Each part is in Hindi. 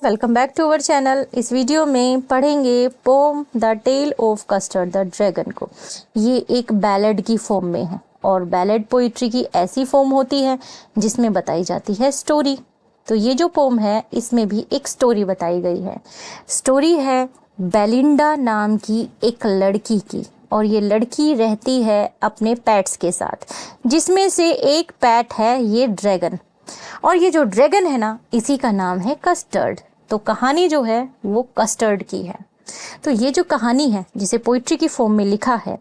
Welcome back to our channel. इस वीडियो में पढ़ेंगे poem the tale of Custard the dragon को। ये एक बैलेड की फॉर्म में है और बैलेड पोइट्री की ऐसी फॉर्म होती है जिसमें बताई जाती है स्टोरी। तो ये जो पोम है इसमें भी एक स्टोरी बताई गई है। स्टोरी है बेलिंडा नाम की एक लड़की की, और ये लड़की रहती है अपने पेट्स के साथ, जिसमें से एक पेट है ये ड्रैगन। और ये जो ड्रैगन है ना, इसी का नाम है कस्टर्ड। तो कहानी जो है वो कस्टर्ड की है। तो ये जो कहानी है जिसे पोइट्री की फॉर्म में लिखा है,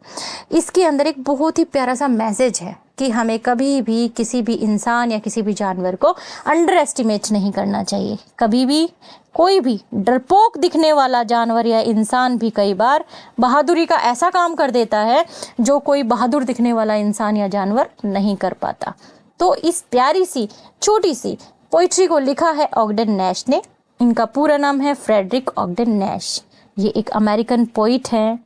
इसके अंदर एक बहुत ही प्यारा सा मैसेज है कि हमें कभी भी किसी भी इंसान या किसी भी जानवर को अंडर एस्टिमेट नहीं करना चाहिए। कभी भी कोई भी डरपोक दिखने वाला जानवर या इंसान भी कई बार बहादुरी का ऐसा काम कर देता है जो कोई बहादुर दिखने वाला इंसान या जानवर नहीं कर पाता। तो इस प्यारी सी छोटी सी पोइट्री को लिखा है ऑगडेन नैश ने। इनका पूरा नाम है फ्रेडरिक ऑगडेन नैश। ये एक अमेरिकन पोइट हैं।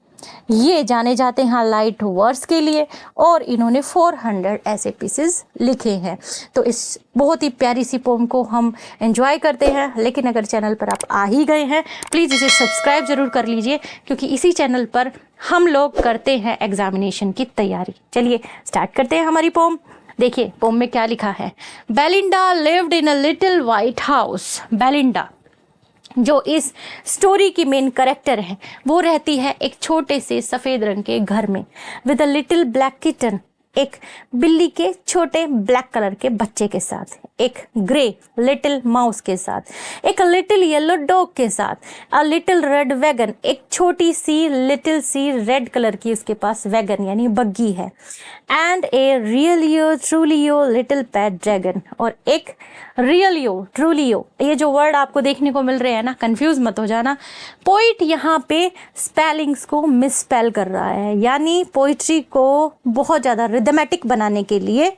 ये जाने जाते हैं लाइट वर्स के लिए, और इन्होंने 400 ऐसे पीसेस लिखे हैं। तो इस बहुत ही प्यारी सी पोम को हम एंजॉय करते हैं। लेकिन अगर चैनल पर आप आ ही गए हैं, प्लीज़ इसे सब्सक्राइब ज़रूर कर लीजिए, क्योंकि इसी चैनल पर हम लोग करते हैं एग्जामिनेशन की तैयारी। चलिए स्टार्ट करते हैं हमारी पोम। देखिए पोम में क्या लिखा है। Belinda lived in a little white house. Belinda जो इस स्टोरी की मेन कैरेक्टर है, वो रहती है एक छोटे से सफ़ेद रंग के घर में with a little black kitten, एक बिल्ली के छोटे ब्लैक कलर के बच्चे के साथ, एक ग्रे लिटिल माउस के साथ, एक लिटिल येलो डॉग के साथ, अ लिटिल रेड वैगन, एक छोटी सी लिटिल सी रेड कलर की उसके पास वैगन यानी बग्गी है, and A रियलियो ट्रूलियो little pet dragon, और एक रियलियो ट्रूलियो, ये जो वर्ड आपको देखने को मिल रहे हैं ना, कंफ्यूज मत हो जाना। पोइट यहाँ पे स्पेलिंग्स को मिस स्पेल कर रहा है, यानी पोइट्री को बहुत ज़्यादा रिदमेटिक बनाने के लिए,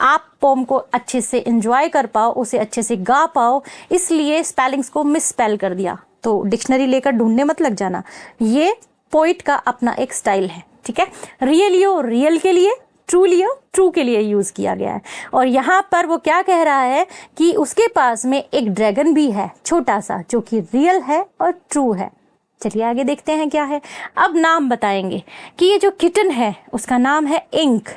आप पोम को अच्छे से एंजॉय कर पाओ, उसे अच्छे से गा पाओ, इसलिए स्पेलिंग्स को मिस स्पेल कर दिया। तो डिक्शनरी लेकर ढूंढने मत लग जाना, ये पोइट का अपना एक स्टाइल है, ठीक है। रियलियो रियल के लिए, ट्रूलियो ट्रू के लिए यूज़ किया गया है। और यहाँ पर वो क्या कह रहा है कि उसके पास में एक ड्रैगन भी है छोटा सा, जो कि रियल है और ट्रू है। चलिए आगे देखते हैं क्या है। अब नाम बताएंगे कि ये जो किटन है उसका नाम है ink.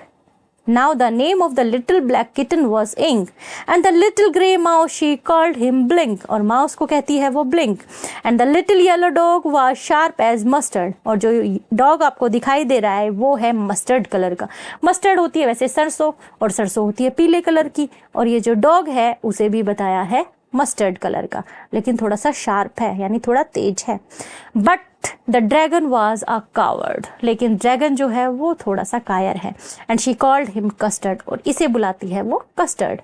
Now the name of the little black kitten was Ink, and the little grey mouse she called him Blink, और माउस को कहती है वो Blink, and the little yellow dog was sharp as mustard, और जो डॉग आपको दिखाई दे रहा है वो है मस्टर्ड कलर का। मस्टर्ड होती है वैसे सरसों, और सरसों होती है पीले कलर की, और ये जो डॉग है उसे भी बताया है मस्टर्ड कलर का, लेकिन थोड़ा सा शार्प है यानी थोड़ा तेज है। But the dragon was a coward, लेकिन ड्रैगन जो है वो थोड़ा सा कायर है। And she called him custard, और इसे बुलाती है वो कस्टर्ड।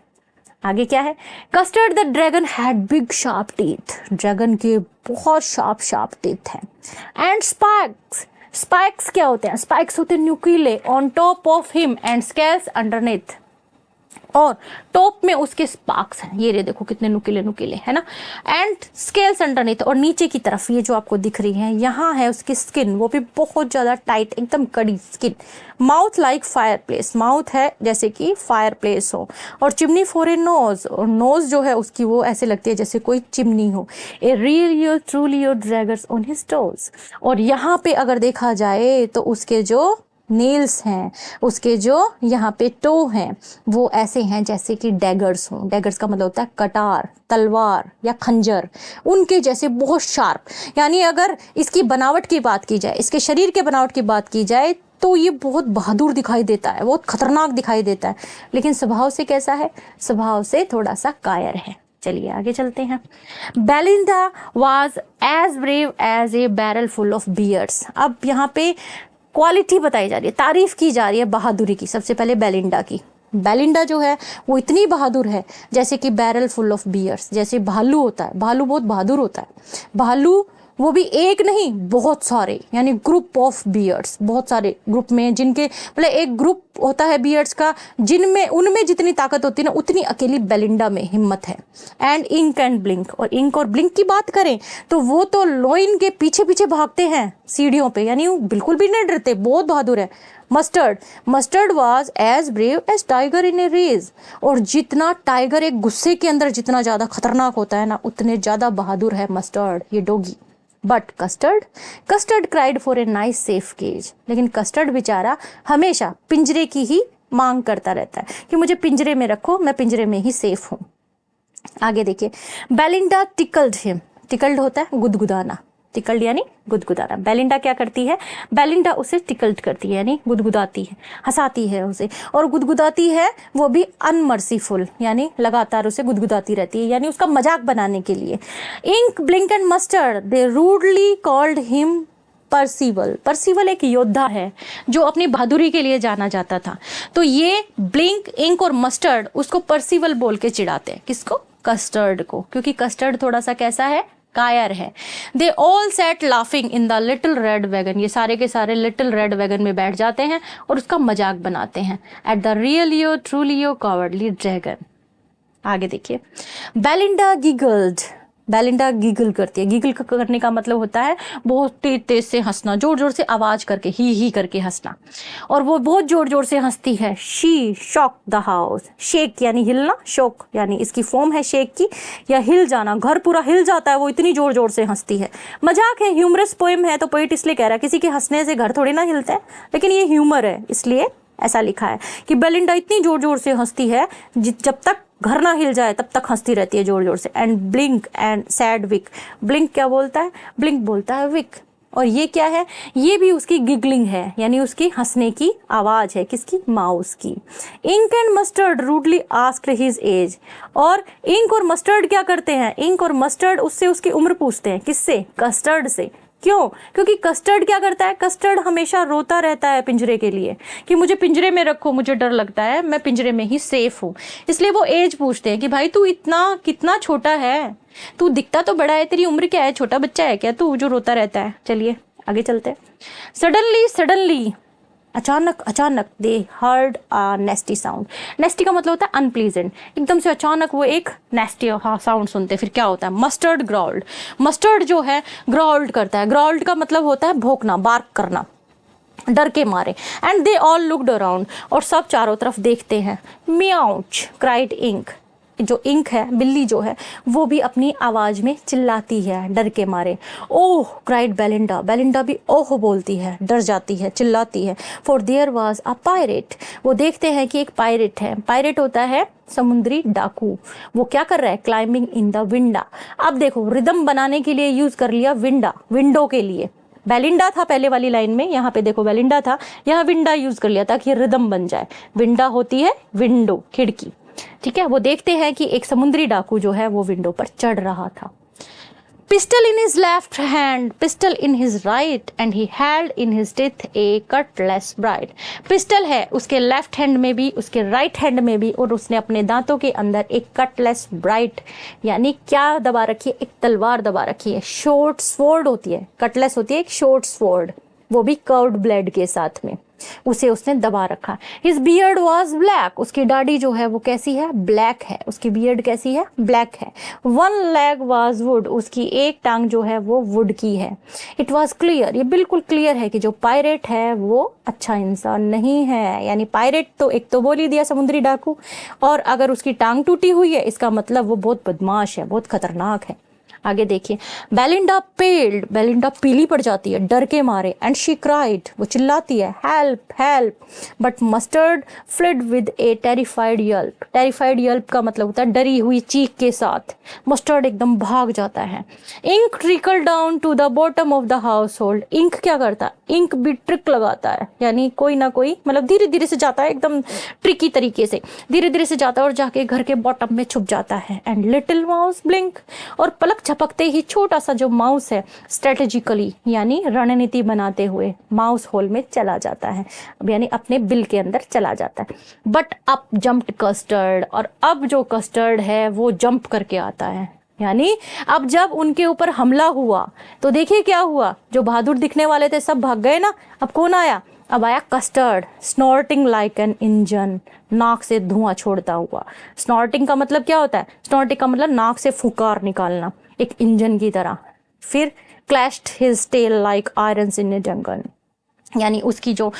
आगे क्या है। Custard the dragon had big sharp teeth, dragon के बहुत शार्प टीथ हैं। एंड स्पाइक्स, स्पाइक्स क्या होते हैं। स्पाइक्स होते हैं नुकीले, on top of him and scales underneath, और टॉप में उसके स्पार्क्स हैं, ये रे देखो कितने नुकीले नुकीले है ना। एंड स्केल्स अंडरनीथ, और नीचे की तरफ ये जो आपको दिख रही है यहाँ है उसकी स्किन, वो भी बहुत ज़्यादा टाइट, एकदम कड़ी skin. Mouth like fire place, mouth है जैसे कि फायर प्लेस हो, और चिमनी फॉर ए नोज, और नोज जो है उसकी वो ऐसे लगती है जैसे कोई चिमनी हो। A real trulio daggers on his toes, और यहाँ पे अगर देखा जाए तो उसके जो नेल्स हैं, उसके जो यहाँ पे टो हैं, वो ऐसे हैं जैसे कि डैगर्स हों। डैगर्स का मतलब होता है कटार, तलवार या खंजर, उनके जैसे बहुत शार्प। यानी अगर इसकी बनावट की बात की जाए, इसके शरीर के बनावट की बात की जाए, तो ये बहुत बहादुर दिखाई देता है, बहुत खतरनाक दिखाई देता है, लेकिन स्वभाव से कैसा है, स्वभाव से थोड़ा सा कायर है। चलिए आगे चलते हैं। Belinda was as brave as a barrel full of bears. अब यहाँ पे क्वालिटी बताई जा रही है, तारीफ की जा रही है बहादुरी की। सबसे पहले बेलिंडा की। बेलिंडा जो है वो इतनी बहादुर है जैसे कि बैरल फुल ऑफ बियर्स, जैसे भालू होता है, भालू बहुत बहादुर होता है। भालू वो भी एक नहीं, बहुत सारे, यानी ग्रुप ऑफ बियर्ड्स, बहुत सारे ग्रुप में, जिनके मतलब एक ग्रुप होता है बियर्ड्स का, जिनमें उनमें जितनी ताकत होती है ना उतनी अकेली बेलिंडा में हिम्मत है। एंड इंक एंड ब्लिंक, और इंक और ब्लिंक की बात करें तो वो तो लोइन के पीछे पीछे भागते हैं सीढ़ियों पे, यानी वो बिल्कुल भी नहीं डरते, बहुत बहादुर है। Mustard was as brave as tiger in a rage, और जितना टाइगर एक गुस्से के अंदर जितना ज्यादा खतरनाक होता है ना, उतने ज्यादा बहादुर है मस्टर्ड, ये doggy. But Custard cried for a nice safe cage, लेकिन कस्टर्ड बेचारा हमेशा पिंजरे की ही मांग करता रहता है कि मुझे पिंजरे में रखो, मैं पिंजरे में ही सेफ हूं। आगे देखिए, बेलिंडा टिकल्ड हिम, टिकल्ड होता है गुदगुदाना, टिकल्ड यानी गुदगुदाना। बेलिंडा क्या करती है, बेलिंडा उसे टिकल्ड करती है, यानी गुदगुदाती है, हंसाती है उसे, और गुदगुदाती है वो भी अनमर्सीफुल, यानी लगातार उसे गुदगुदाती रहती है, यानी उसका मजाक बनाने के लिए। Ink Blink and Mustard they rudely called him Percival एक योद्धा है जो अपनी बहादुरी के लिए जाना जाता था, तो ये ब्लिंक, इंक और मस्टर्ड उसको पर्सिवल बोल के चिढ़ाते हैं। किसको, कस्टर्ड को, क्योंकि कस्टर्ड थोड़ा सा कैसा है, कायर है। They all set laughing in the little red wagon, ये सारे के सारे लिटिल रेड वैगन में बैठ जाते हैं और उसका मजाक बनाते हैं। At the रियलियो ट्रूलियो cowardly dragon. आगे देखिए, बेलिंडा गिगल्ड, बेलिंडा गिगल करती है, गिगल करने का मतलब होता है बहुत तेज तेज से हंसना, जोर जोर से आवाज करके, ही करके हंसना, और वो बहुत जोर जोर से हंसती है। She shock the house, shake यानी हिलना, शॉक यानी इसकी फॉर्म है शेक की, या हिल जाना, घर पूरा हिल जाता है, वो इतनी जोर जोर से हंसती है। मजाक है, ह्यूमरस पोएम है, तो पोइट इसलिए कह रहा है किसी के हंसने से घर थोड़ी ना हिलते हैं, लेकिन ये ह्यूमर है इसलिए ऐसा लिखा है कि बेलिंडा इतनी जोर जोर से हंसती है जब तक घर ना हिल जाए तब तक हंसती रहती है जोर जोर से। And Blink and said week, Blink क्या बोलता है, ब्लिंक बोलता है विक, और ये क्या है, ये भी उसकी गिगलिंग है, यानी उसकी हंसने की आवाज है, किसकी, माउस की। Ink and Mustard rudely asked his age, और इंक और मस्टर्ड क्या करते हैं, इंक और मस्टर्ड उससे उसकी उम्र पूछते हैं, किससे, कस्टर्ड से। क्यों, क्योंकि कस्टर्ड क्या करता है, कस्टर्ड हमेशा रोता रहता है पिंजरे के लिए कि मुझे पिंजरे में रखो, मुझे डर लगता है, मैं पिंजरे में ही सेफ हूँ, इसलिए वो एज पूछते हैं कि भाई तू इतना कितना छोटा है, तू दिखता तो बड़ा है, तेरी उम्र क्या है, छोटा बच्चा है क्या तू जो रोता रहता है। चलिए आगे चलते हैं। सडनली अचानक दे हर्ड अ नेस्टी साउंड, नेस्टी का मतलब होता है अनप्लीजेंट, एकदम से अचानक वो एक नेस्टी साउंड सुनते, फिर क्या होता है, मस्टर्ड ग्राउल्ड, मस्टर्ड जो है ग्राउल्ड करता है, ग्राउल्ड का मतलब होता है भौंकना, बार्क करना डर के मारे। And they all looked around, और सब चारों तरफ देखते हैं। मियाउच क्राइड इंक, जो इंक है, बिल्ली जो है, वो भी अपनी आवाज में चिल्लाती है डर के मारे। ओह क्राइड बेलिंडा, बेलिंडा भी ओह बोलती है, डर जाती है, चिल्लाती है। For their was a pirate, वो देखते हैं कि एक पायरेट है, पायरेट होता है समुद्री डाकू। वो क्या कर रहा है, क्लाइंबिंग इन द विंडा। अब देखो रिदम बनाने के लिए यूज कर लिया विंडा, विंडो के लिए, बेलिंडा था पहले वाली लाइन में, यहाँ पे देखो बेलिंडा था, यहाँ विंडा यूज कर लिया ताकि रिदम बन जाए। विंडा होती है विंडो, खिड़की, ठीक है। वो देखते हैं कि एक समुद्री डाकू जो है वो विंडो पर चढ़ रहा था। Pistol in his left hand, pistol in his right, and he held in his teeth A Cutlass bright. Pistol है उसके लेफ्ट हैंड में भी, उसके राइट हैंड में भी, और उसने अपने दांतों के अंदर एक कटलेस ब्राइट, यानी क्या दबा रखी है, एक तलवार दबा रखी है। शॉर्ट स्वॉर्ड होती है, कटलेस होती है एक शॉर्ट स्वॉर्ड, वो भी कर्व्ड ब्लेड के साथ में, उसे उसने दबा रखा। हिज बियर्ड वॉज ब्लैक, उसकी दाढ़ी जो है वो कैसी है, ब्लैक है, उसकी बियर्ड कैसी है, ब्लैक है। वन लेग वॉज वुड, उसकी एक टांग जो है वो वुड की है। इट वॉज क्लियर, ये बिल्कुल क्लियर है कि जो पायरेट है वो अच्छा इंसान नहीं है, यानी पायरेट तो एक तो बोल ही दिया समुद्री डाकू, और अगर उसकी टांग टूटी हुई है इसका मतलब वो बहुत बदमाश है, बहुत खतरनाक है। आगे देखिए, बेलिंडा पेल्ड, बेलिंडा पीली पड़ जाती है डर के मारे। एंड शी क्राइड, वो चिल्लाती है, help help. But Mustard fled with a terrified yelp, terrified yelp का मतलब होता है डरी हुई चीख के साथ। मस्टर्ड एकदम भाग जाता है। Ink trickle down to the bottom of the household, Ink क्या करता है, इंक भी ट्रिक लगाता है, यानी कोई ना कोई मतलब धीरे धीरे से जाता है, एकदम ट्रिकी तरीके से धीरे धीरे से जाता है और जाके घर के बॉटम में छुप जाता है। एंड लिटिल माउस ब्लिंक, और पलक झपकते ही छोटा सा जो माउस है स्ट्रेटेजिकली यानी रणनीति बनाते हुए माउस होल में चला जाता है, यानी अपने बिल के अंदर चला जाता है। बट अप जंप्ड कस्टर्ड, और अब जो कस्टर्ड है वो जंप करके आता है, यानी अब जब उनके ऊपर हमला हुआ तो देखिए क्या हुआ, जो बहादुर दिखने वाले थे सब भाग गए ना, अब कौन आया, अब आया कस्टर्ड, स्नॉर्टिंग लाइक एन इंजन, नाक से धुआं छोड़ता हुआ। स्नॉर्टिंग का मतलब क्या होता है, स्नॉर्टिंग का मतलब नाक से फुकार निकालना, एक इंजन की तरह। फिर clashed his tail like irons in a jungle, यानी उसकी जो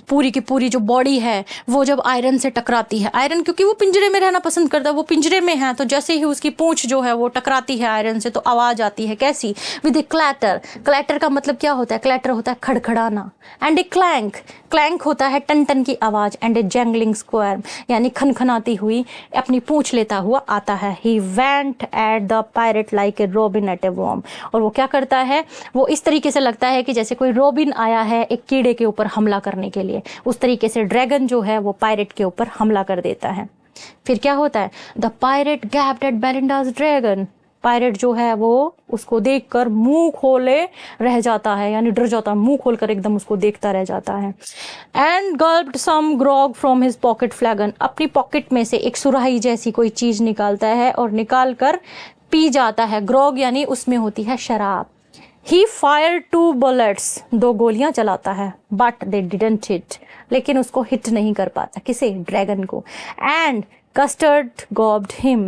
पूरी की पूरी जो बॉडी है वो जब आयरन से टकराती है, आयरन क्योंकि वो पिंजरे में रहना पसंद करता है, वो पिंजरे में है, तो जैसे ही उसकी पूंछ जो है वो टकराती है आयरन से तो आवाज आती है कैसी, विद ए क्लैटर। क्लैटर का मतलब क्या होता है, क्लैटर होता है खड़खड़ाना, एंड ए क्लैंक, क्लैंक होता है टन टन की आवाज, एंड ए जैंगलिंग स्क्वायर यानी खनखनाती हुई अपनी पूंछ लेता हुआ आता है। He went at the pirate like a robin at a worm, और वो क्या करता है, वो इस तरीके से लगता है कि जैसे कोई रॉबिन आया है एक कीड़े के ऊपर हमला करने के लिए, उस तरीके से ड्रैगन जो है वो पायरेट के ऊपर हमला कर देता है। फिर क्या होता है, the pirate gaped at Belinda's dragon, pirate जो है वो उसको देखकर मुंह खोले रह जाता है, यानी डर जाता है, मुंह खोलकर एकदम उसको देखता रह जाता है। And gulped some grog from his pocket flagon, अपनी पॉकेट में से एक सुराही जैसी कोई चीज निकालता है और निकाल कर पी जाता है। ग्रॉग यानी उसमें होती है शराब। He fired 2 bullets, 2 गोलियां चलाता है, but they didn't hit, लेकिन उसको हिट नहीं कर पाता, किसे, ड्रैगन को। And custard gobbed him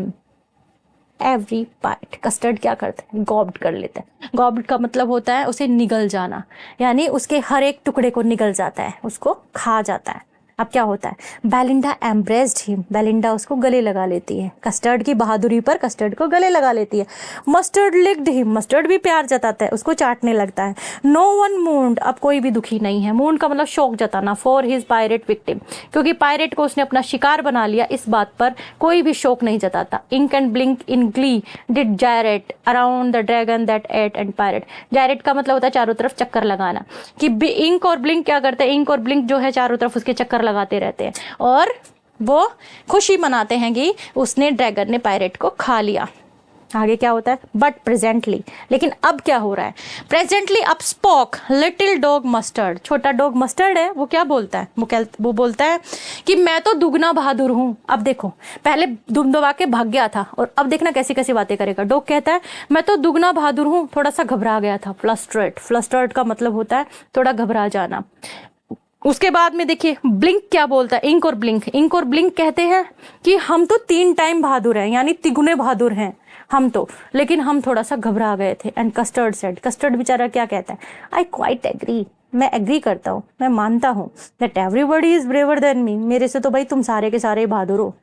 every bite, custard क्या करता है, गॉब्ड कर लेता है। गॉब्ड का मतलब होता है उसे निगल जाना, यानी उसके हर एक टुकड़े को निगल जाता है, उसको खा जाता है। अब क्या होता है, बेलिंडा एम्ब्रेस्ड हिम, बेलिंडा उसको गले लगा लेती है, कस्टर्ड की बहादुरी पर कस्टर्ड को गले लगा लेती है। मस्टर्ड लिक्ड हिम, मस्टर्ड भी प्यार जताता है, उसको चाटने लगता है। नो वन मून्ड, अब कोई भी दुखी नहीं है, मून्ड का मतलब शौक जताना, फॉर हिज पायरेट विक्टिम, क्योंकि पायरेट को उसने अपना शिकार बना लिया, इस बात पर कोई भी शौक नहीं जताता। Ink and Blink in glee did gyrate around the dragon that ate and pirate, gyrate का मतलब होता है चारों तरफ चक्कर लगाना, कि इंक और ब्लिंक क्या करते हैं, इंक और ब्लिंक जो है चारों तरफ उसके चक्कर लगाते रहते हैं और वो खुशी मनाते हैं कि उसने, ड्रैगन ने पायरेट को खा लिया। आगे क्या होता है, बट प्रेजेंटली, लेकिन अब क्या हो रहा है, प्रेजेंटली अब स्पोक लिटिल डॉग मस्टर्ड, छोटा डॉग मस्टर्ड है, वो क्या बोलता है, वो बोलता है कि मैं तो दुगना बहादुर हूं। अब देखो, पहले दुम दबा के भाग गया था और अब देखना कैसी कैसी बातें करेगा। डॉग कहता है मैं तो दुगना बहादुर हूं, थोड़ा सा घबरा गया था, फ्लस्ट्रेट, फ्लस्ट्रेट का मतलब होता है थोड़ा घबरा जाना। उसके बाद में देखिए ब्लिंक क्या बोलता है, इंक और ब्लिंक, इंक और ब्लिंक कहते हैं कि हम तो 3 टाइम बहादुर हैं, यानी तिगुने बहादुर हैं हम तो, लेकिन हम थोड़ा सा घबरा गए थे। एंड कस्टर्ड सेड, कस्टर्ड बेचारा क्या कहता है, आई क्वाइट एग्री, मैं एग्री करता हूँ, मैं मानता हूँ, that everybody is braver than me, मेरे से तो भाई तुम सारे के सारे बहादुर हो।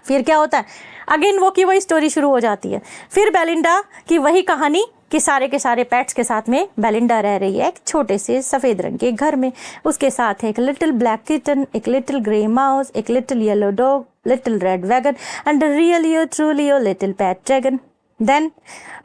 फिर क्या होता है, अगेन वो की वही स्टोरी शुरू हो जाती है। फिर बेलिंडा की वही कहानी कि सारे के सारे पेट्स के साथ में बेलिंडा रह रही है एक छोटे से सफ़ेद रंग के घर में। उसके साथ है एक लिटिल ब्लैक किटन, एक लिटिल ग्रे माउस, एक little yellow dog, little red wagon and really truly little pet dragon. Then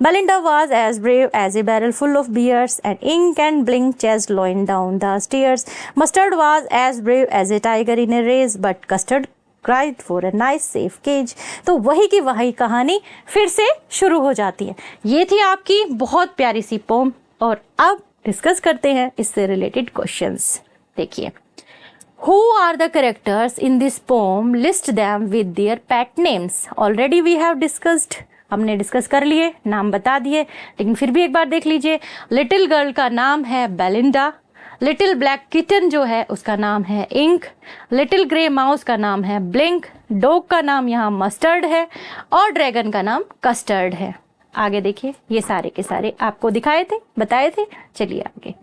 Belinda was as brave as a barrel full of beers, and Ink and Blink chased Loin down the stairs. Mustard was as brave as a tiger in a race, but Custard cried for a nice safe cage. तो वही की वही कहानी फिर से शुरू हो जाती है। ये थी आपकी बहुत प्यारी सी पोम, और अब डिस्कस करते हैं इससे रिलेटेड क्वेश्चंस। देखिए, Who are the characters in this poem? List them with their pet names. Already we have discussed. हमने डिस्कस कर लिए, नाम बता दिए, लेकिन फिर भी एक बार देख लीजिए। लिटिल गर्ल का नाम है बेलिंडा, लिटिल ब्लैक किटन जो है उसका नाम है इंक, लिटिल ग्रे माउस का नाम है ब्लिंक, डॉग का नाम यहाँ मस्टर्ड है और ड्रैगन का नाम कस्टर्ड है। आगे देखिए, ये सारे के सारे आपको दिखाए थे, बताए थे। चलिए आगे।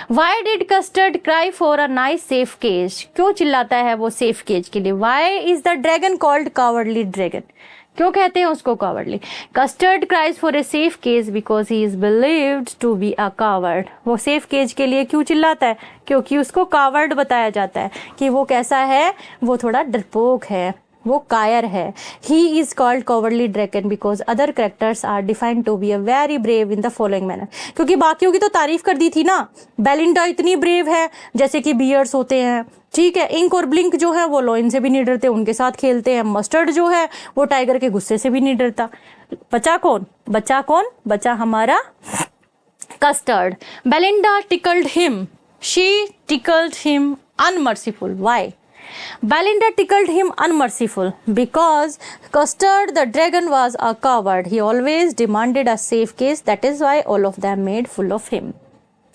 Why did Custard cry for a nice safe cage? क्यों चिल्लाता है वो सेफ केज के लिए? Why is the dragon called cowardly dragon? क्यों कहते हैं उसको cowardly? Custard cries for a safe cage because he is believed to be a coward. वो safe cage के लिए क्यों चिल्लाता है? क्योंकि उसको coward बताया जाता है कि वो कैसा है, वो थोड़ा डरपोक है, वो कायर है। He is called cowardly dragon because other characters are defined to be a very brave in the following manner. क्योंकि बाकियों की तो तारीफ कर दी थी ना, बेलिंडा इतनी ब्रेव है, जैसे कि बियर्स होते हैं, ठीक है। इंक और ब्लिंक जो है वो लॉइन से भी नहीं डरते, उनके साथ खेलते हैं। मस्टर्ड जो है वो टाइगर के गुस्से से भी नहीं डरता। बचा कौन? बचा कौन? बचा हमारा custard. Belinda tickled him. She tickled him unmerciful. Why? Belinda tickled him unmerciful because Custard the dragon was a coward. He always demanded a safe case. That is why all of them made full of him.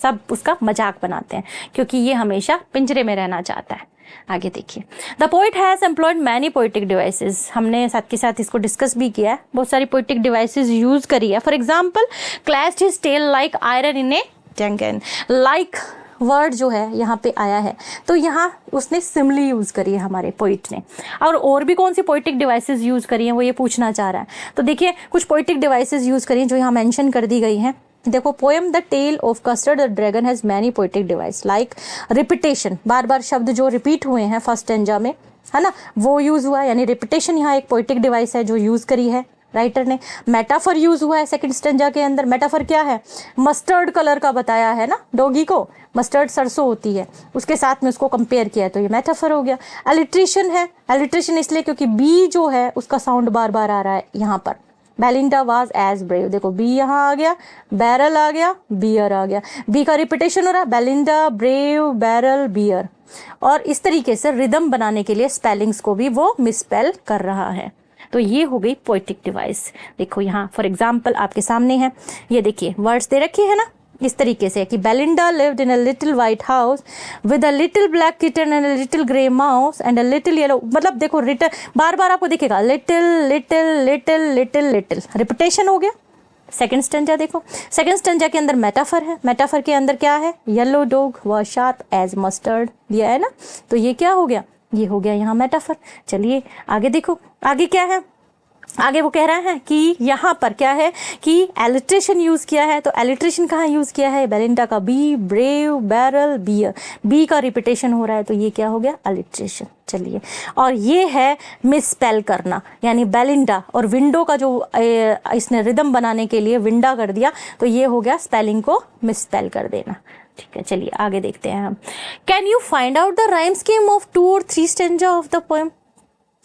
सब उसका मजाक बनाते हैं क्योंकि ये हमेशा पिंजरे में रहना चाहता है। आगे देखिए, the poet has employed many poetic devices. हमने साथ के साथ इसको डिस्कस भी किया है, बहुत सारी पोइटिक डिवाइसेस यूज करी है। For example, clashed his tail like iron in a jungle. Like word जो है यहाँ पे आया है, तो यहाँ उसने सिमली यूज़ करी है हमारे पोइट ने। और भी कौन सी पोइटिक डिवाइसेस यूज़ करी हैं वो ये पूछना चाह रहा है। तो देखिए, कुछ पोइटिक डिवाइसेस यूज़ करी हैं जो यहाँ मेंशन कर दी गई हैं। देखो, poem the tale of Custard the dragon has many poetic device like repetition. बार बार शब्द जो रिपीट हुए हैं फर्स्ट स्टैंजा में, है ना, वो यूज़ हुआ है, यानी रिपीटेशन यहाँ एक पोइटिक डिवाइस है जो यूज़ करी है राइटर ने। मेटाफर यूज हुआ है सेकंड स्टेंजा के अंदर। मेटाफर क्या है? मस्टर्ड कलर का बताया है ना डॉगी को, मस्टर्ड सरसों होती है, उसके साथ में उसको कंपेयर किया, तो ये मेटाफर हो गया। एलिट्रेशन है, एलिट्रेशन इसलिए क्योंकि बी जो है उसका साउंड बार बार आ रहा है यहाँ पर। बेलिंडा वाज एज ब्रेव, देखो बी यहाँ आ गया, बैरल आ गया, बियर आ गया, बी का रिपीटेशन हो रहा है, बेलिंडा, ब्रेव, बैरल, बियर। और इस तरीके से रिदम बनाने के लिए स्पेलिंग्स को भी वो मिसस्पेल कर रहा है। तो ये हो गई पोइटिक डिवाइस। देखो यहाँ फॉर एग्जाम्पल आपके सामने है, ये देखिए वर्ड्स दे रखे हैं ना इस तरीके से कि Belinda lived in a little white house with a little black kitten and a little grey mouse and a little yellow. मतलब देखो रिटन बार बार आपको दिखेगा little little little little little, repetition हो गया। सेकंड स्टेंजा देखो, सेकंड स्टेंजा के अंदर मेटाफर है। मेटाफर के अंदर क्या है? येलो डॉग व शार्प एज मस्टर्ड दिया है ना, तो ये क्या हो गया? ये हो गया यहाँ मेटाफर। चलिए आगे देखो, आगे क्या है? आगे वो कह रहा है कि यहाँ पर क्या है कि एलिट्रेशन यूज किया है। तो एलिट्रेशन कहाँ यूज किया है? बेलिंडा का B, brave, barrel, bear, B का रिपीटेशन हो रहा है, तो ये क्या हो गया? एलिट्रेशन। चलिए, और ये है मिसस्पेल करना, यानी बेलिंडा और विंडो का जो इसने रिदम बनाने के लिए विंडा कर दिया, तो ये हो गया स्पेलिंग को मिसस्पेल कर देना। ठीक है, चलिए आगे देखते हैं हम। Can you find out the rhyme scheme of 2 और 3 stanza of the poem?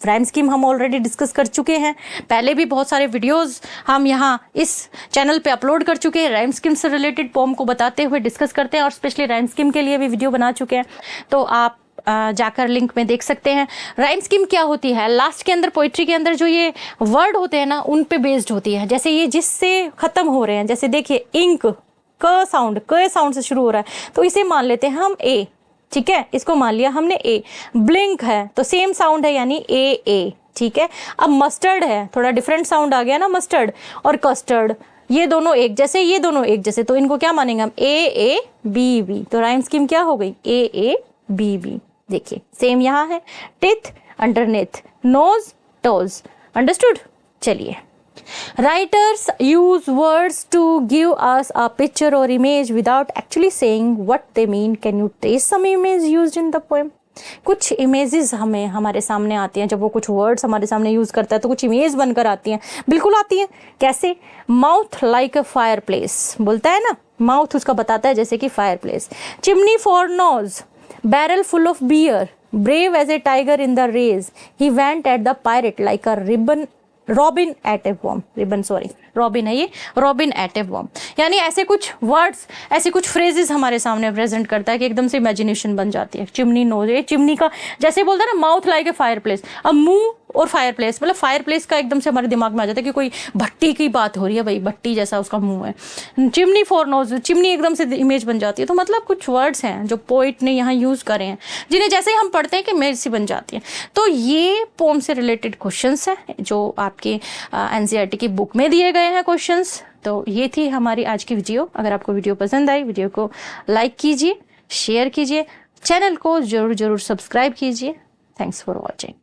Rhyme scheme हम ऑलरेडी डिस्कस कर चुके हैं, पहले भी बहुत सारे वीडियोस हम यहाँ इस चैनल पे अपलोड कर चुके हैं। राइम स्कीम से रिलेटेड पोम को बताते हुए डिस्कस करते हैं और स्पेशली राइम स्कीम के लिए भी वीडियो बना चुके हैं, तो आप जाकर लिंक में देख सकते हैं। राइम स्कीम क्या होती है? लास्ट के अंदर पोइट्री के अंदर जो ये वर्ड होते हैं ना उन पे बेस्ड होती है। जैसे ये जिससे खत्म हो रहे हैं, जैसे देखिए इंक, क साउंड से शुरू हो रहा है, तो इसे मान लेते हैं हम ए। ठीक है, इसको मान लिया हमने ए। ब्लिंक है तो सेम साउंड है यानी ए। ठीक है, अब मस्टर्ड है, थोड़ा डिफरेंट साउंड आ गया ना, मस्टर्ड और कस्टर्ड, ये दोनों एक जैसे, ये दोनों एक जैसे, तो इनको क्या मानेंगे हम? A B B. तो राइम स्कीम क्या हो गई? A B B. देखिए सेम यहाँ है, teeth underneath, nose toes. Understood? चलिए, writers use words to give us a picture or image without actually saying what they mean. Can you trace some image used in the poem? कुछ इमेजेस हमें हमारे सामने आती हैं, जब वो कुछ वर्ड्स हमारे सामने यूज करता है तो कुछ इमेज बनकर आती हैं। बिल्कुल आती हैं। कैसे? Mouth like a fireplace, बोलता है ना, माउथ उसका बताता है जैसे कि fireplace. Chimney for nose, barrel full of bear, brave as a tiger in the rage, he went at the pirate like a robin at a worm, robin है ये, रॉबिन एट ए वॉर्म। यानी ऐसे कुछ वर्ड्स, ऐसे कुछ फ्रेजेस हमारे सामने प्रेजेंट करता है कि एकदम से इमेजिनेशन बन जाती है। चिमनी नोज, ये चिमनी का जैसे बोलता है ना, mouth like a fire place. अब मुंह और फायर प्लेस, मतलब फायर प्लेस का एकदम से हमारे दिमाग में आ जाता है कि कोई भट्टी की बात हो रही है, भाई भट्टी जैसा उसका मुंह है। चिमनी फॉर नोज, चिमनी एकदम से इमेज बन जाती है। तो मतलब कुछ वर्ड्स हैं जो पोइट ने यहाँ यूज करे हैं, जिन्हें जैसे ही हम पढ़ते हैं कि इमेज सी बन जाती है। तो ये पोम से रिलेटेड क्वेश्चंस हैं जो आपके एनसीईआरटी की बुक में दिए गए हैं क्वेश्चंस। तो ये थी हमारी आज की वीडियो। अगर आपको वीडियो पसंद आई, वीडियो को लाइक कीजिए, शेयर कीजिए, चैनल को जरूर सब्सक्राइब कीजिए। Thanks for watching.